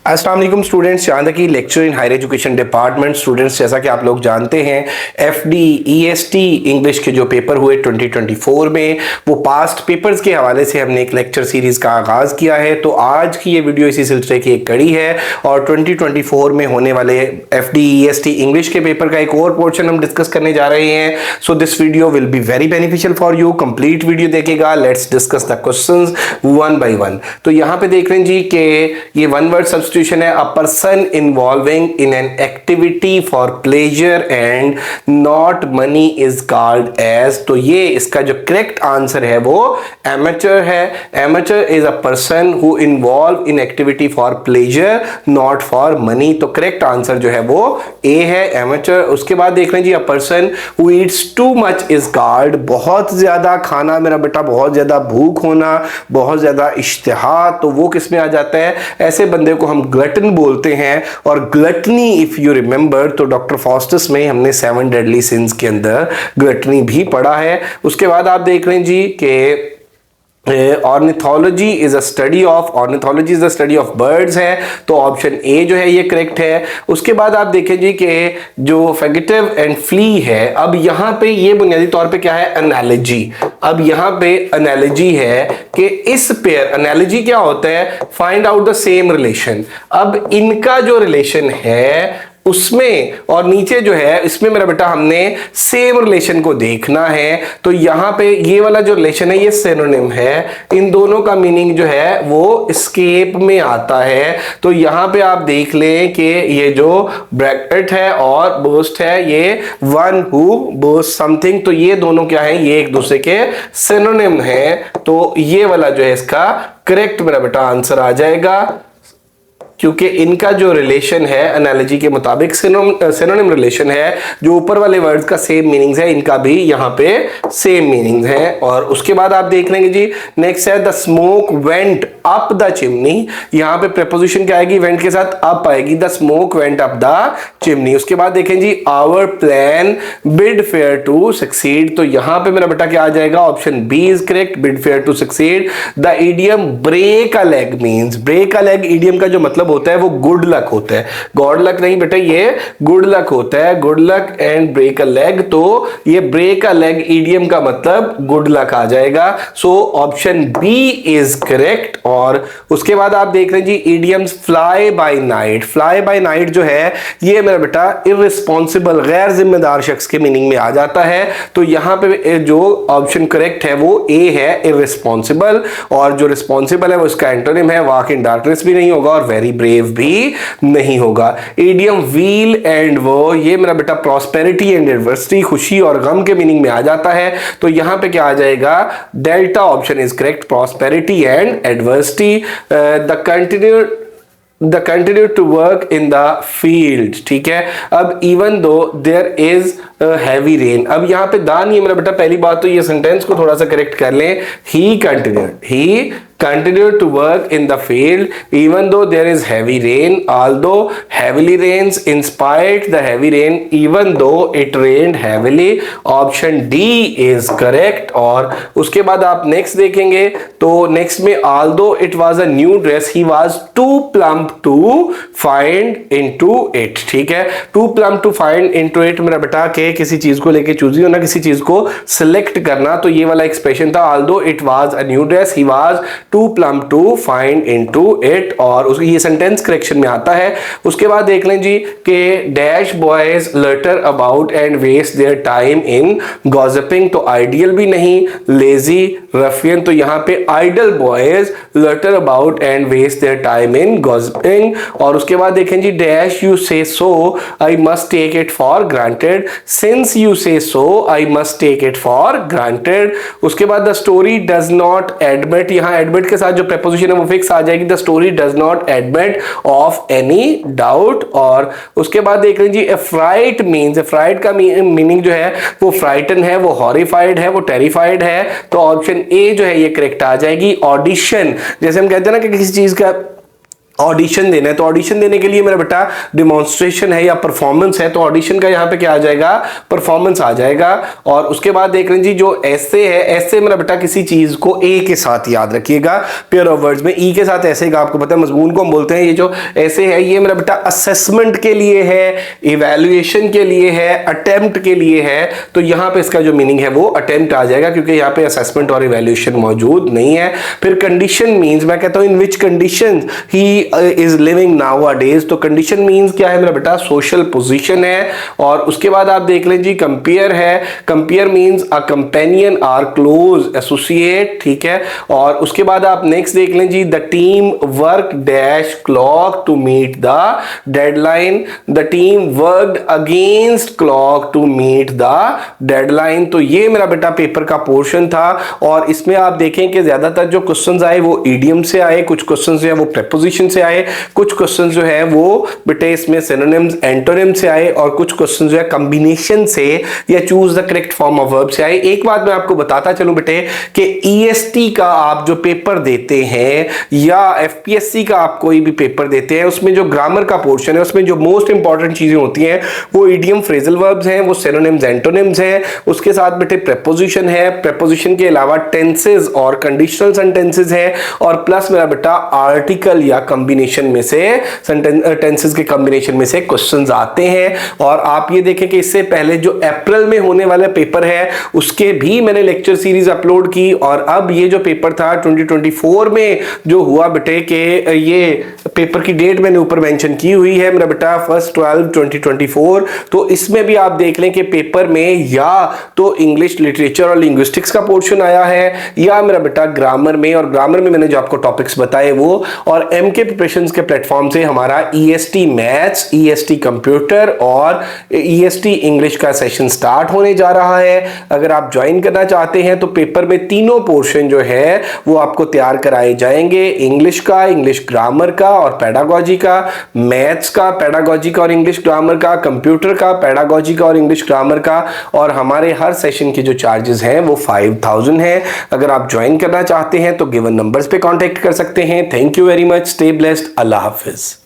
अस्सलाम वालेकुम स्टूडेंट्स, यहाँ तक कि lecture in higher education department students, जैसा कि आप लोग जानते हैं एफडी ईएसटी इंग्लिश के जो पेपर हुए 2024 में, वो पास्ट पेपर्स के हवाले से हमने एक लेक्चर सीरीज का आगाज़ किया है। तो आज की ये वीडियो इसी सिलसिले की एक कड़ी है और 2024 में होने वाले एफडी ईएसटी इंग्लिश के पेपर का एक और पोर्शन हम डिस्कस करने जा रहे हैं। So this video will be very beneficial for you. Complete video देखेगा। Let's discuss the questions one by one. तो यहाँ पे देख रहे हैं जी कि ये वन वर्ड सब्स्टिट्यूशन है, a person involving in an activity for pleasure and not money is called as. तो ये इसका जो करेक्ट आंसर है वो एमेचर है। Amateur is a person who involve in activity for pleasure not for money. तो correct answer जो है वो ए है, एमेचर। उसके बाद देख रहे हैं जी, a person who eats too much is called, बहुत ज्यादा खाना मेरा बेटा, बहुत ज्यादा भूख होना, बहुत ज्यादा इश्तिहा, तो वो किस में आ जाता है? ऐसे बंदे को हम ग्लटन बोलते हैं। और ग्लटनी इफ यू रिमेंबर तो डॉक्टर फॉस्टस में हमने 7 डेडली सिंस के अंदर ग्लटनी भी पढ़ा है। उसके बाद आप देख रहे हैं जी कि ornithology is a study of, ornithology is the study of birds है, तो ऑप्शन ए जो है ये करेक्ट है। उसके बाद आप देखें जी कि जो फैगेटिव एंड फ्ली है, अब यहां पे ये बुनियादी तौर पे क्या है? एनालॉजी। अब यहां पे एनालॉजी है कि इस पेयर, एनालॉजी क्या होता है? Find out the same relation. अब इनका जो रिलेशन है उसमें और नीचे जो है इसमें मेरा बेटा हमने सेम रिलेशन को देखना है। तो यहां पे ये वाला जो रिलेशन है ये सिनोनिम है, इन दोनों का मीनिंग जो है वो एस्केप में आता है। तो यहां पे आप देख लें कि ये जो ब्रैकेट है और बोस्ट है, ये वन हु बोस्ट समथिंग, तो ये दोनों क्या है? ये एक दूसरे के सिनोनिम है। तो ये वाला जो है इसका करेक्ट मेरा बेटा आंसर आ जाएगा, क्योंकि इनका जो रिलेशन है एनालॉजी के मुताबिक सिनोनिम रिलेशन है। जो ऊपर वाले वर्ड्स का सेम मीनिंग्स है, इनका भी यहां पे सेम मीनिंग्स है। और उसके बाद आप देख लेंगे जी, नेक्स्ट है the smoke went up the chimney. यहां पे प्रीपोजिशन क्या आएगी? वेंट के साथ अप आएगी, the smoke went up the chimney. उसके बाद देखें जी, our plan bid fair to succeed, तो यहां पे मेरा बेटा क्या आ जाएगा? Option B is correct, bid fair to succeed. The idiom break a leg means, break a leg idiom का जो मतलब होता है वो गुड लक होता है, गॉड लक नहीं बेटा, ये गुड लक होता है, good luck and break a leg. तो ये ब्रेक अ लेग इडियम का मतलब गुड लक आ जाएगा। So option B is correct. और उसके बाद आप देख रहे हैं जी, idioms fly by night. Fly by night जो है ये मेरा बेटा इररिस्पॉन्सिबल, गैर जिम्मेदार शख्स के मीनिंग में आ जाता है। तो यहां पे जो ऑप्शन करेक्ट है वो ए है, इररिस्पॉन्सिबल। और जो रिस्पॉन्सिबल है वो इसका एंटोनिम है, वॉक इन डार्कनेस भी नहीं होगा और वेरी ब्रेव भी नहीं होगा। इडियम व्हील एंड वो, ये मेरा बेटा प्रॉस्पेरिटी एंड एडवर्सिटी, खुशी और गम के मीनिंग में आ जाता है। तो यहां पे क्या आ जाएगा? Delta option is correct, prosperity and adversity. The continue to work in the field, ठीक है। अब even though there is heavy rain, अब यहां पे दा नहीं है मेरा बेटा। पहली बात तो ये सेंटेंस को थोड़ा सा करेक्ट कर लें, ही continued to work in the field even though there is heavy rain, although heavily rains, in spite the heavy rain, even though it rained heavily। Option D is correct। और उसके बाद आप next देखेंगे तो next में although it was a new dress he was too plump to find into it, ठीक है। too plump to find into it मेरा बेटा के किसी चीज को लेके चूजी होना, किसी चीज को सिलेक्ट करना, तो ये वाला एक्सप्रेशन था, although it was a new dress he was too plump to find into it। और उसकी ये सेंटेंस करेक्शन में आता है। उसके बाद देख लें जी कि dash boys loiter about and waste their time in gossiping, तो आइडियल भी नहीं, लेजी, रफियन, तो यहां पे idle boys loiter about and waste their time in gossiping. और उसके बाद देखें जी, dash you say so I must take it for granted, since you say so I must take it for granted. उसके बाद the story does not admit, यहां admit के साथ जो प्रीपोजिशन है वो फिक्स आ जाएगी, the story does not admit of any doubt. और उसके बाद देख लीजिए, एफ्राइट मींस, एफ्राइट का मीनिंग जो है वो फ्राइटन है, वो हॉरिफाइड है, वो टेरिफाइड है। तो ऑप्शन ए जो है ये करेक्ट आ जाएगी। ऑडिशन, जैसे हम कहते हैं ना कि किसी चीज का ऑडिशन देना है, तो ऑडिशन देने के लिए मेरा बेटा डिमॉन्स्ट्रेशन है या परफॉर्मेंस है, तो ऑडिशन का यहाँ पे क्या आ जाएगा, परफॉर्मेंस आ जाएगा। और उसके बाद देख लें जी जो ऐसे है, ऐसे मेरा बेटा किसी चीज को ए के साथ याद रखिएगा, पेयर ऑफ वर्ड्स में ई के साथ ऐसे का आपको पता है मजमून को हम बोलते हैं। ये जो ऐसे है ये मेरा बेटा असेसमेंट के लिए है, इवैल्यूएशन के लिए है, अटेम्प्ट के लिए है, तो यहाँ पे इसका जो मीनिंग है वो अटेम्प्ट आ जाएगा, क्योंकि यहाँ पे असेसमेंट और इवैल्यूएशन मौजूद नहीं है। फिर कंडीशन मीन्स, मैं कहता हूं in which condition he is living nowadays, तो कंडीशन मींस क्या है मेरा बेटा, सोशल पोजीशन है। और उसके बाद आप देख लें जी कंपेयर है, compeer means a companion or close associate, ठीक है। और उसके बाद आप नेक्स्ट देख लें जी the team work dash clock to meet the deadline, the team worked against clock to meet the deadline. तो ये मेरा बेटा पेपर का पोर्शन था, और इसमें आप देखें कि ज्यादातर जो क्वेश्चंस आए वो इडियम से आए, कुछ क्वेश्चंस जो है वो प्रीपोजिशन से आए, कुछ क्वेश्चन जो है वो बेटे इसमें सिनोनिम्स एंटोनिम से आए, और कुछ क्वेश्चन जो है कॉम्बिनेशन से या choose the correct form of verb से आए। एक बात मैं आपको बताता चलूं बेटे कि ईएसटी का आप जो पेपर देते हैं या एफपीएससी का आप कोई भी पेपर देते हैं, उसमें जो ग्रामर का पोर्शन है उसमें जो मोस्ट इंपॉर्टेंट चीजें होती हैं वो इडियम फ्रेजल वर्ब्स हैं, वो सिनोनिम्स एंटोनिम्स हैं, उसके साथ बेटे प्रीपोजिशन है, प्रीपोजिशन के अलावा टेंसेस और कंडीशनल सेंटेंसेस हैं, और प्लस मेरा बेटा आर्टिकल या कॉम्बिनेशन में से टेंसेस के कॉम्बिनेशन में से क्वेश्चंस आते हैं। और आप ये देखें कि इससे पहले जो अप्रैल में होने वाला पेपर है उसके भी मैंने लेक्चर सीरीज अपलोड की, और अब ये जो पेपर था 2024 में जो हुआ बेटे के ये पेपर की डेट मैंने ऊपर मेंशन की हुई है मेरा बेटा 1/12/2024। तो इसमें भी आप देख लें कि पेपर में या तो इंग्लिश लिटरेचर और लिंग्विस्टिक्स का पोर्शन आया है, या मेरा बेटा ग्रामर में, और ग्रामर में मैंने जो आपको टॉपिक्स बताए वो, और एमके प्रिपरेशंस के प्लेटफॉर्म से हमारा ईएसटी मैथ्स, ईएसटी कंप्यूटर और ईएसटी इंग्लिश का सेशन स्टार्ट होने जा रहा है। अगर आप ज्वाइन करना चाहते हैं तो पेपर में तीनों पोर्शन जो है वो आपको तैयार कराए जाएंगे, इंग्लिश का, इंग्लिश ग्रामर का और पेडागोजी का, मैथ्स का, पेडागोजी का और इंग्लिश ग्रामर का, कंप्यूटर का, पेडागोजी का और इंग्लिश ग्रामर का। और हमारे हर सेशन के जो चार्जेस हैं वो 5000 हैं। अगर आप ज्वाइन करना चाहते हैं तो गिवन नंबर्स पे कांटेक्ट कर सकते हैं। Thank you very much, stay blessed, Allah Hafiz.